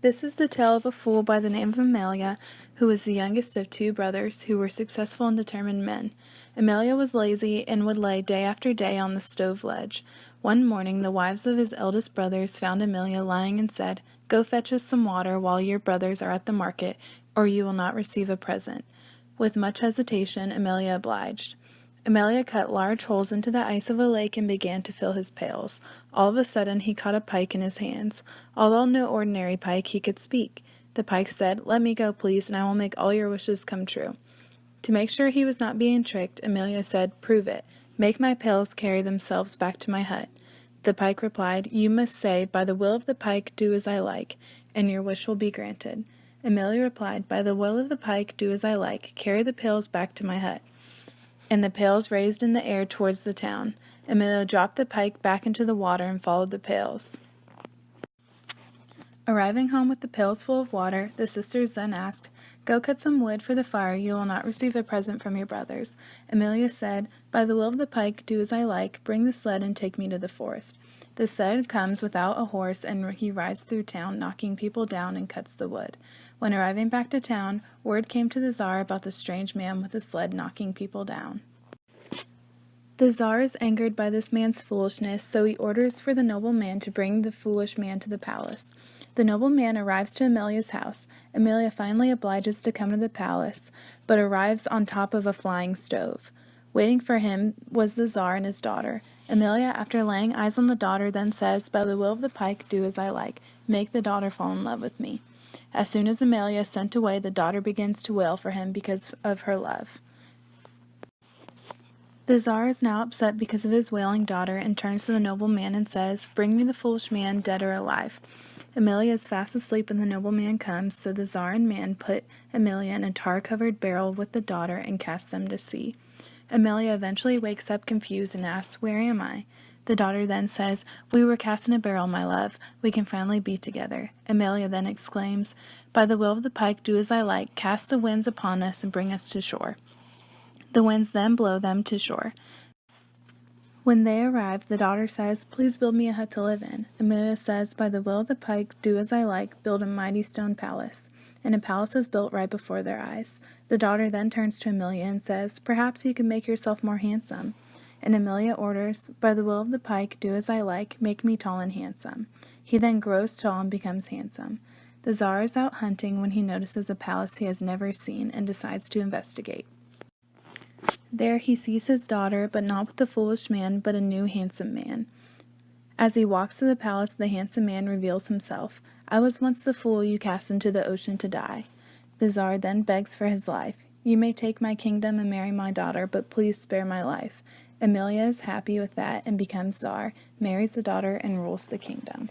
This is the tale of a fool by the name of Emelya, who was the youngest of two brothers who were successful and determined men. Emelya was lazy and would lay day after day on the stove ledge. One morning the wives of his eldest brothers found Emelya lying and said, "Go fetch us some water while your brothers are at the market, or you will not receive a present." With much hesitation, Emelya obliged. Emelya cut large holes into the ice of a lake and began to fill his pails. All of a sudden he caught a pike in his hands. Although no ordinary pike, he could speak. The pike said, "Let me go, please, and I will make all your wishes come true." To make sure he was not being tricked, Emelya said, "Prove it. Make my pails carry themselves back to my hut." The pike replied, "You must say, 'By the will of the pike, do as I like,' and your wish will be granted." Emelya replied, "By the will of the pike, do as I like. Carry the pails back to my hut." And the pails raised in the air towards the town. Emelya dropped the pike back into the water and followed the pails. Arriving home with the pails full of water, the sisters then asked, "Go cut some wood for the fire. You will not receive a present from your brothers." Emelya said, "By the will of the pike, do as I like. Bring the sled and take me to the forest." The sled comes without a horse, and he rides through town, knocking people down, and cuts the wood. When arriving back to town, word came to the Tsar about the strange man with the sled knocking people down. The Tsar is angered by this man's foolishness, so he orders for the noble man to bring the foolish man to the palace. The noble man arrives to Emelya's house. Emelya finally obliges to come to the palace, but arrives on top of a flying stove. Waiting for him was the Tsar and his daughter. Emelya, after laying eyes on the daughter, then says, "By the will of the pike, do as I like. Make the daughter fall in love with me." As soon as Emelya is sent away, the daughter begins to wail for him because of her love. The Tsar is now upset because of his wailing daughter and turns to the noble man and says, "Bring me the foolish man, dead or alive." Emelya is fast asleep when the noble man comes, so the Tsar and man put Emelya in a tar-covered barrel with the daughter and cast them to sea. Emelya eventually wakes up confused and asks, "Where am I?" The daughter then says, "We were cast in a barrel, my love. We can finally be together." Emelya then exclaims, "By the will of the pike, do as I like. Cast the winds upon us and bring us to shore." The winds then blow them to shore. When they arrive, the daughter says, "Please build me a hut to live in." Emelya says, "By the will of the pike, do as I like. Build a mighty stone palace." And a palace is built right before their eyes. The daughter then turns to Emelya and says, "Perhaps you can make yourself more handsome." And Emelya orders, "By the will of the pike, do as I like. Make me tall and handsome." He then grows tall and becomes handsome. The Tsar is out hunting when he notices a palace he has never seen and decides to investigate. There he sees his daughter, but not with the foolish man, but a new handsome man. As he walks to the palace, the handsome man reveals himself. "I was once the fool you cast into the ocean to die." The Tsar then begs for his life. "You may take my kingdom and marry my daughter, but please spare my life." Emelya is happy with that and becomes Tsar, marries the daughter, and rules the kingdom.